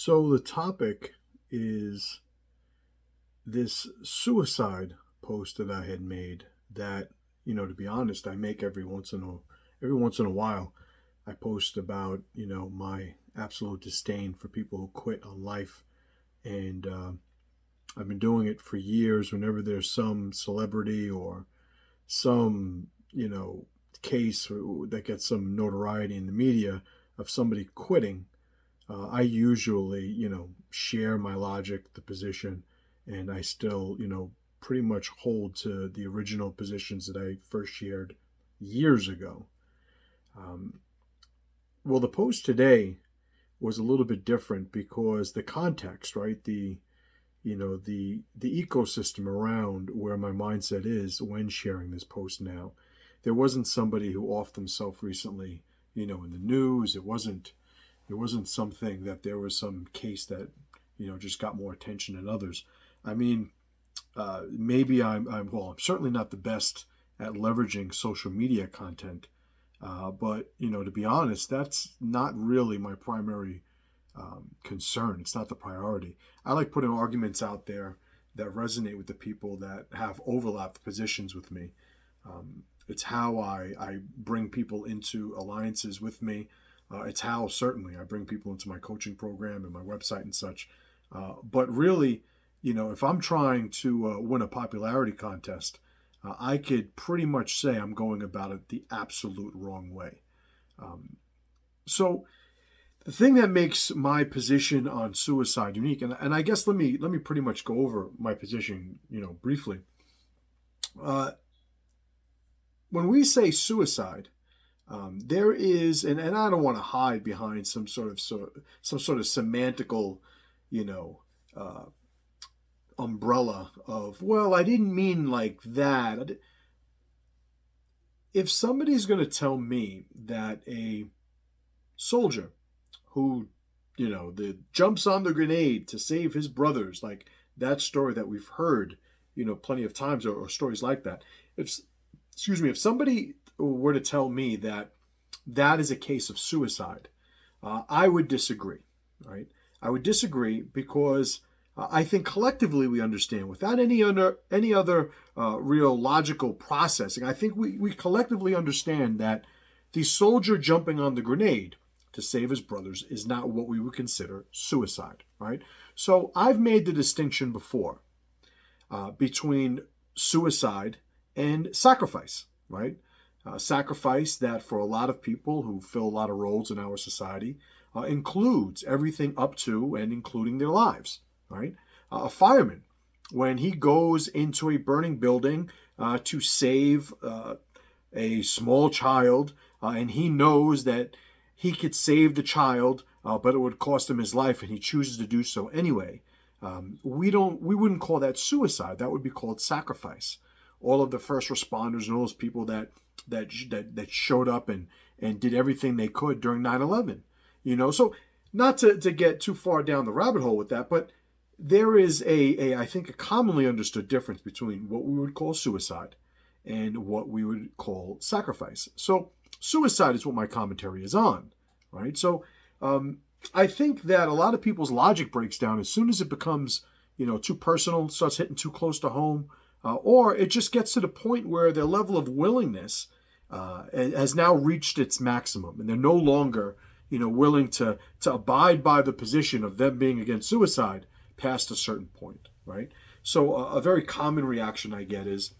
So the topic is this suicide post that I had made that, to be honest, I make every once in a while. I post about, my absolute disdain for people who quit on life. And I've been doing it for years whenever there's some celebrity or some, case that gets some notoriety in the media of somebody quitting. I usually, share my logic, the position, and I still, pretty much hold to the original positions that I first shared years ago. Um, well, the post today was a little bit different because the context, right? The ecosystem around where my mindset is when sharing this post now. There wasn't somebody who offed himself recently, in the news. It wasn't something that there was some case that just got more attention than others. I mean, maybe I'm certainly not the best at leveraging social media content, but to be honest, that's not really my primary concern. It's not the priority. I like putting arguments out there that resonate with the people that have overlapped positions with me. It's how I bring people into alliances with me. It's how certainly I bring people into my coaching program and my website and such. But really, if I'm trying to win a popularity contest, I could pretty much say I'm going about it the absolute wrong way. So the thing that makes my position on suicide unique, and I guess let me pretty much go over my position, briefly. Uh, when we say suicide, there is, and I don't want to hide behind some sort of semantical, you know, uh, umbrella of, well, I didn't mean like that. If somebody's going to tell me that a soldier who, jumps on the grenade to save his brothers, like that story that we've heard, plenty of times, or stories like that. If, excuse me, if somebody were to tell me that that is a case of suicide, I would disagree, right? I would disagree because I think collectively we understand, without any other real logical processing. I think we collectively understand that the soldier jumping on the grenade to save his brothers is not what we would consider suicide, right? So I've made the distinction before between suicide and sacrifice, right? Sacrifice that for a lot of people who fill a lot of roles in our society includes everything up to and including their lives, right? A fireman, when he goes into a burning building to save a small child, and he knows that he could save the child, but it would cost him his life, and he chooses to do so anyway. We wouldn't call that suicide. That would be called sacrifice. All of the first responders and all those people that showed up and did everything they could during 9/11. So not to get too far down the rabbit hole with that, but there is I think a commonly understood difference between what we would call suicide and what we would call sacrifice. So suicide is what my commentary is on, right? So I think that a lot of people's logic breaks down as soon as it becomes, too personal, starts hitting too close to home, or it just gets to the point where their level of willingness has now reached its maximum, and they're no longer, willing to abide by the position of them being against suicide past a certain point, right? So a very common reaction I get is,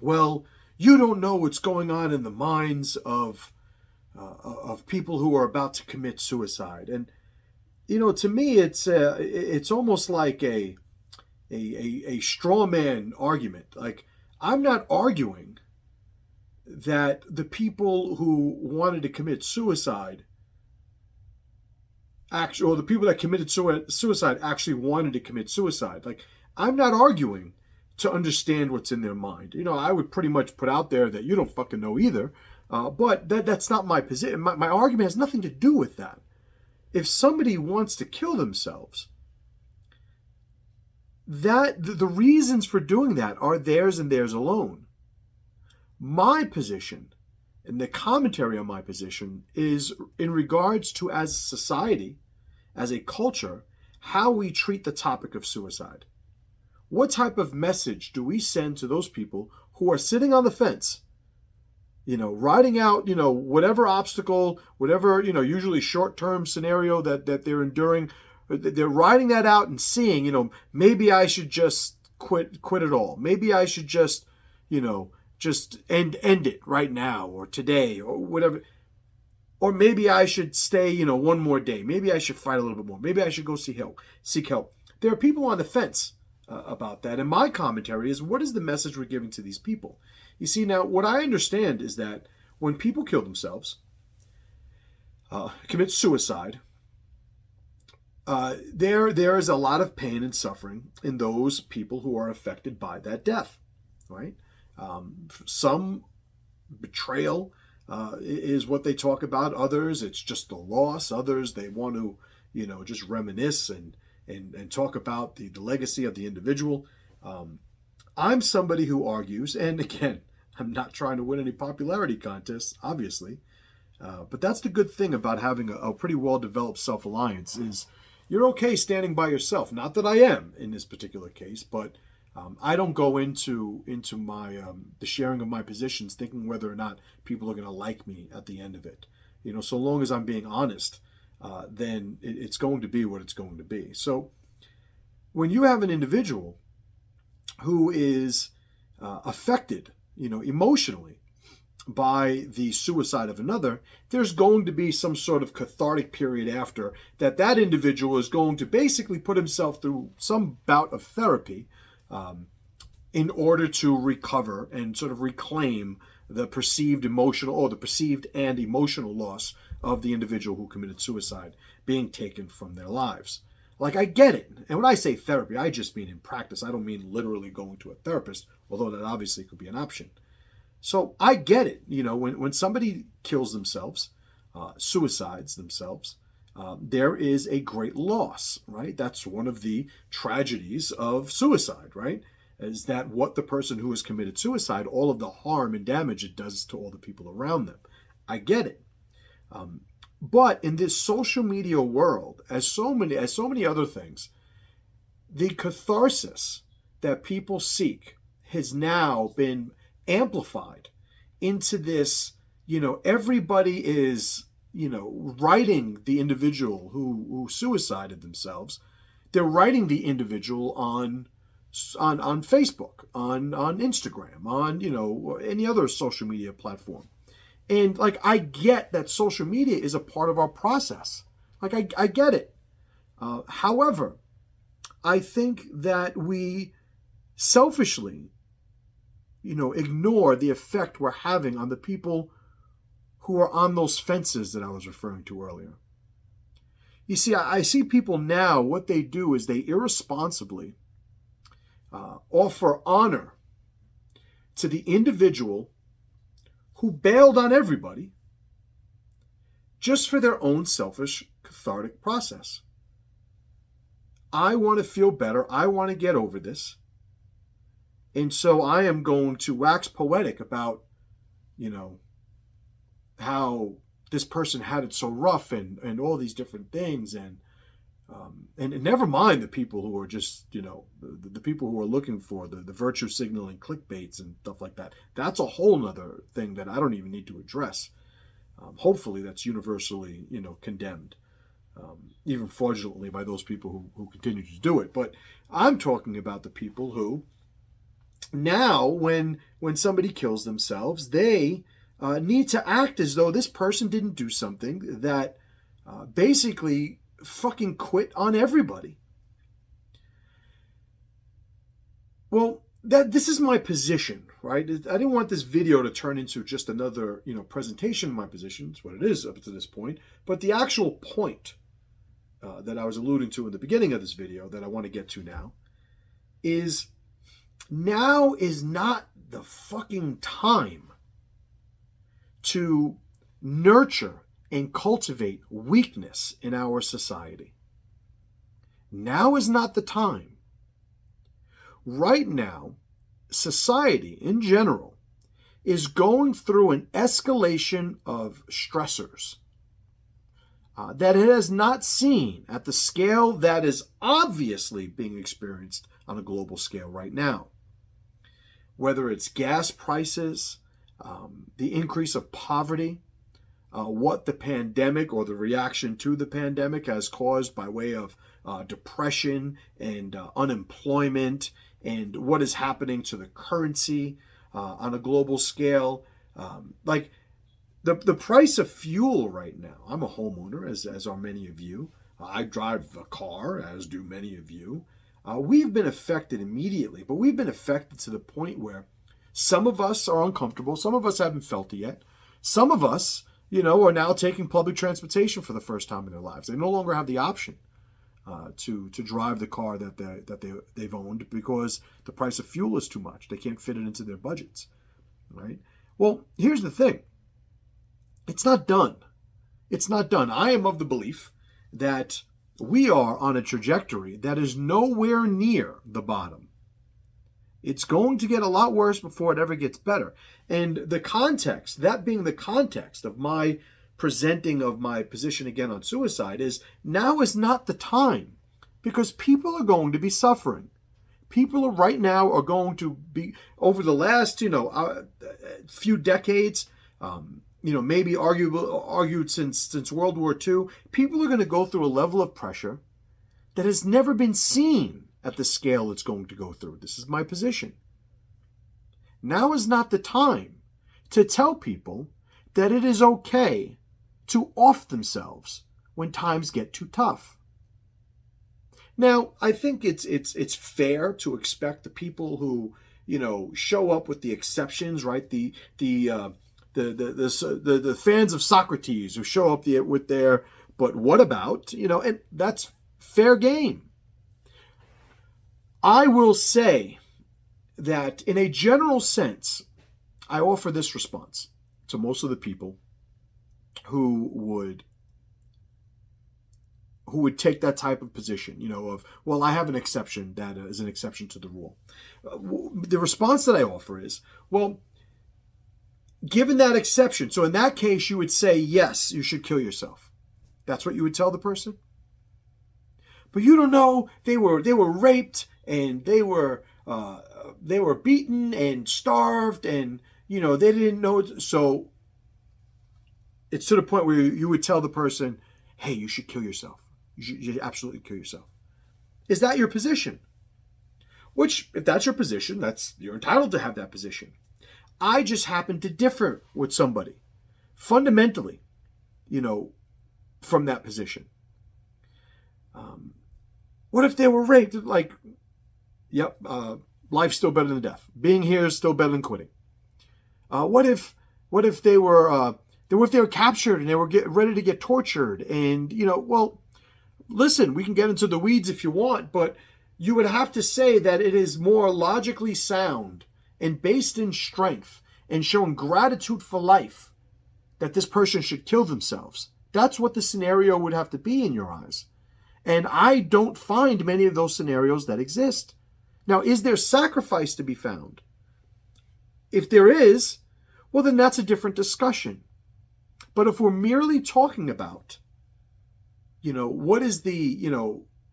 well, you don't know what's going on in the minds of people who are about to commit suicide. And to me, it's almost like a straw man argument. Like, I'm not arguing that the people who wanted to commit suicide or the people that committed suicide actually wanted to commit suicide. Like, I'm not arguing to understand what's in their mind. I would pretty much put out there that you don't fucking know either. But that's not my position. My argument has nothing to do with that. If somebody wants to kill themselves, that the reasons for doing that are theirs and theirs alone. My position and the commentary on my position is in regards to, as society, as a culture, how we treat the topic of suicide. What type of message do we send to those people who are sitting on the fence, riding out, whatever obstacle, whatever, usually short-term scenario that they're enduring. They're riding that out and seeing, maybe I should just quit it all. Maybe I should just, just end it right now or today or whatever. Or maybe I should stay, one more day. Maybe I should fight a little bit more. Maybe I should go seek help. There are people on the fence about that. And my commentary is, what is the message we're giving to these people? You see, now, what I understand is that when people kill themselves, commit suicide, there is a lot of pain and suffering in those people who are affected by that death, right? Some betrayal is what they talk about. Others, it's just the loss. Others, they want to, just reminisce and talk about the legacy of the individual. I'm somebody who argues, and again, I'm not trying to win any popularity contests, obviously, but that's the good thing about having a pretty well-developed self-reliance is you're okay standing by yourself. Not that I am in this particular case, but I don't go into my the sharing of my positions thinking whether or not people are going to like me at the end of it. So long as I'm being honest, then it's going to be what it's going to be. So when you have an individual who is affected, emotionally by the suicide of another, there's going to be some sort of cathartic period after that individual is going to basically put himself through some bout of therapy in order to recover and sort of reclaim the perceived and emotional loss of the individual who committed suicide being taken from their lives. Like, I get it. And when I say therapy, I just mean in practice. I don't mean literally going to a therapist, although that obviously could be an option. So I get it. When somebody kills themselves, suicides themselves, there is a great loss, right? That's one of the tragedies of suicide, right? Is that what the person who has committed suicide, all of the harm and damage it does to all the people around them. I get it. But in this social media world, as so many other things, the catharsis that people seek has now been amplified into this, everybody is, writing the individual who suicided themselves. They're writing the individual on Facebook, on Instagram, on, any other social media platform. And I get that social media is a part of our process. I get it. However, I think that we selfishly, ignore the effect we're having on the people who are on those fences that I was referring to earlier. You see, I see people now, what they do is they irresponsibly offer honor to the individual who bailed on everybody just for their own selfish, cathartic process. I want to feel better. I want to get over this. And so I am going to wax poetic about, how this person had it so rough and all these different things. And never mind the people who are just, the people who are looking for the virtue signaling clickbaits and stuff like that. That's a whole nother thing that I don't even need to address. Hopefully that's universally, condemned, even fraudulently by those people who continue to do it. But I'm talking about the people who now, when somebody kills themselves, they need to act as though this person didn't do something that basically fucking quit on everybody. Well, this is my position, right? I didn't want this video to turn into just another, presentation of my position. It's what it is up to this point. But the actual point that I was alluding to in the beginning of this video that I want to get to now is not the fucking time to nurture and cultivate weakness in our society. Now is not the time. Right now, society in general is going through an escalation of stressors. that it has not seen at the scale that is obviously being experienced on a global scale right now. Whether it's gas prices, the increase of poverty, what the pandemic or the reaction to the pandemic has caused by way of depression and unemployment, and what is happening to the currency on a global scale. Like the price of fuel right now. I'm a homeowner, as are many of you. I drive a car, as do many of you. We've been affected immediately, but we've been affected to the point where some of us are uncomfortable. Some of us haven't felt it yet. Some of us, are now taking public transportation for the first time in their lives. They no longer have the option to drive the car that they've owned because the price of fuel is too much. They can't fit it into their budgets, right? Well, here's the thing. It's not done. It's not done. I am of the belief that we are on a trajectory that is nowhere near the bottom. It's going to get a lot worse before it ever gets better. And the context, that being the context of my presenting of my position again on suicide, is now is not the time, because people are going to be suffering. People right now are going to be, over the last, few decades, maybe argued since World War II, people are going to go through a level of pressure that has never been seen at the scale it's going to go through. This is my position. Now is not the time to tell people that it is okay to off themselves when times get too tough. Now, I think it's fair to expect the people who, show up with the exceptions, right? The fans of Socrates who show up with their, but what about, and that's fair game. I will say that in a general sense, I offer this response to most of the people who would take that type of position, of, well, I have an exception that is an exception to the rule. The response that I offer is, well, given that exception, so in that case, you would say, yes, you should kill yourself. That's what you would tell the person? But you don't know, they were raped, and they were beaten and starved, and they didn't know. So it's to the point where you would tell the person, hey, you should kill yourself. You should absolutely kill yourself. Is that your position? Which, if that's your position, you're entitled to have that position. I just happen to differ with somebody fundamentally, from that position. What if they were raped? Like, yep, life's still better than death. Being here is still better than quitting. What if they were captured and they were ready to get tortured? And well, listen, we can get into the weeds if you want, but you would have to say that it is more logically sound and based in strength and showing gratitude for life that this person should kill themselves. That's what the scenario would have to be in your eyes. And I don't find many of those scenarios that exist. Now, is there sacrifice to be found? If there is, well, then that's a different discussion. But if we're merely talking about, what is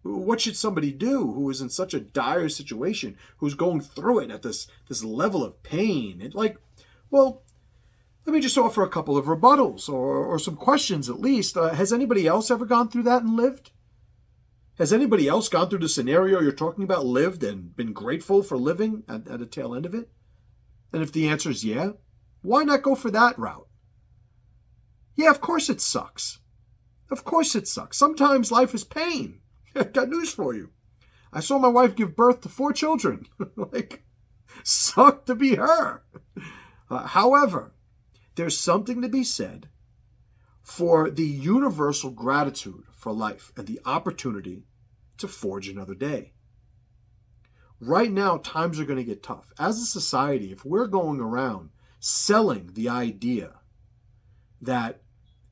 what should somebody do who is in such a dire situation, who's going through it at this level of pain? And well, let me just offer a couple of rebuttals or some questions at least. Has anybody else ever gone through that and lived? Has anybody else gone through the scenario you're talking about, lived, and been grateful for living at the tail end of it? And if the answer is yeah, why not go for that route? Yeah, of course it sucks. Of course it sucks. Sometimes life is pain. I've got news for you. I saw my wife give birth to 4 children. Sucked to be her. However, there's something to be said for the universal gratitude for life and the opportunity to forge another day. Right now, times are going to get tough. As a society, if we're going around selling the idea that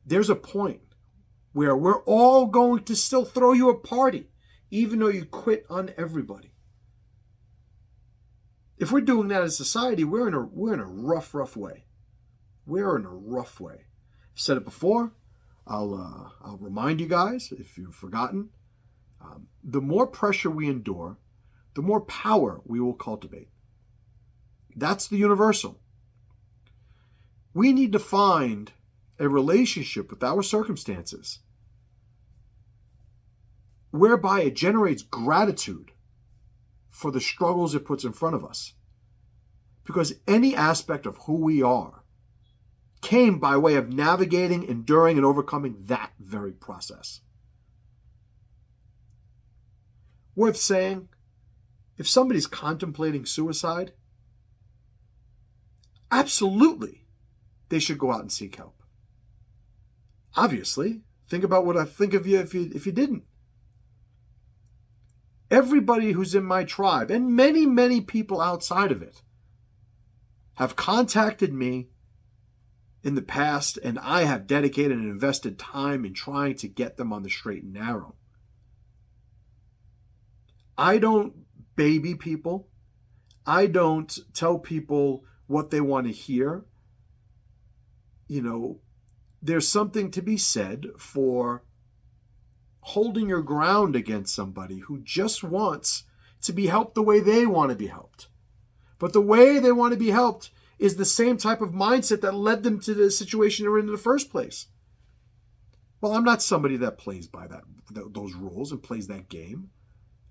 there's a point where we're all going to still throw you a party, even though you quit on everybody. If we're doing that as a society, we're in a rough way. We're in a rough way. I've said it before. I'll remind you guys if you've forgotten. The more pressure we endure, the more power we will cultivate. That's the universal. We need to find a relationship with our circumstances whereby it generates gratitude for the struggles it puts in front of us. Because any aspect of who we are came by way of navigating, enduring, and overcoming that very process. Worth saying, if somebody's contemplating suicide, absolutely they should go out and seek help. Obviously, think about what I think of you if you didn't. Everybody who's in my tribe, and many, many people outside of it, have contacted me in the past, and I have dedicated and invested time in trying to get them on the straight and narrow. I don't baby people. I don't tell people what they want to hear. You know, there's something to be said for holding your ground against somebody who just wants to be helped the way they want to be helped. But the way they want to be helped is the same type of mindset that led them to the situation they're in the first place. Well, I'm not somebody that plays by those rules and plays that game.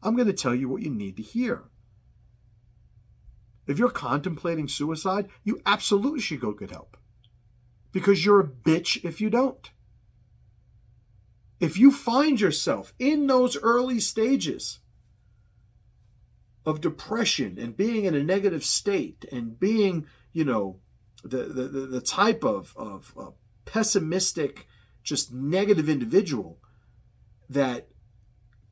I'm going to tell you what you need to hear. If you're contemplating suicide, you absolutely should go get help. Because you're a bitch if you don't. If you find yourself in those early stages of depression and being in a negative state and being, the type of pessimistic, just negative individual that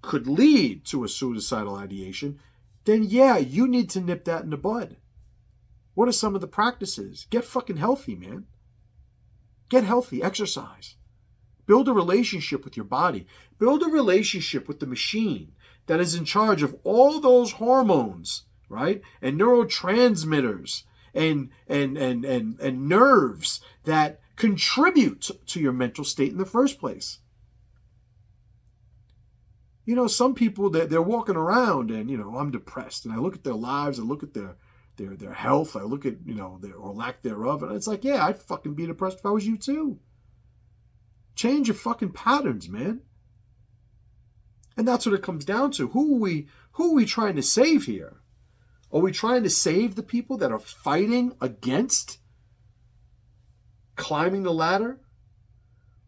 could lead to a suicidal ideation, then yeah, you need to nip that in the bud. What are some of the practices? Get fucking healthy, man. Get healthy, exercise. Build a relationship with your body. Build a relationship with the machine that is in charge of all those hormones, right? And neurotransmitters and nerves that contribute to your mental state in the first place. Some people, they're walking around and, I'm depressed. And I look at their lives, I look at their health, I look at, their or lack thereof. And it's like, yeah, I'd fucking be depressed if I was you too. Change your fucking patterns, man. And that's what it comes down to. Who are we trying to save here? Are we trying to save the people that are fighting against climbing the ladder?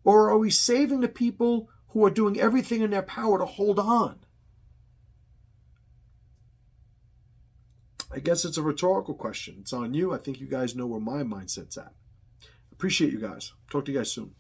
Or are we saving the people who are doing everything in their power to hold on? I guess it's a rhetorical question. It's on you. I think you guys know where my mindset's at. Appreciate you guys. Talk to you guys soon.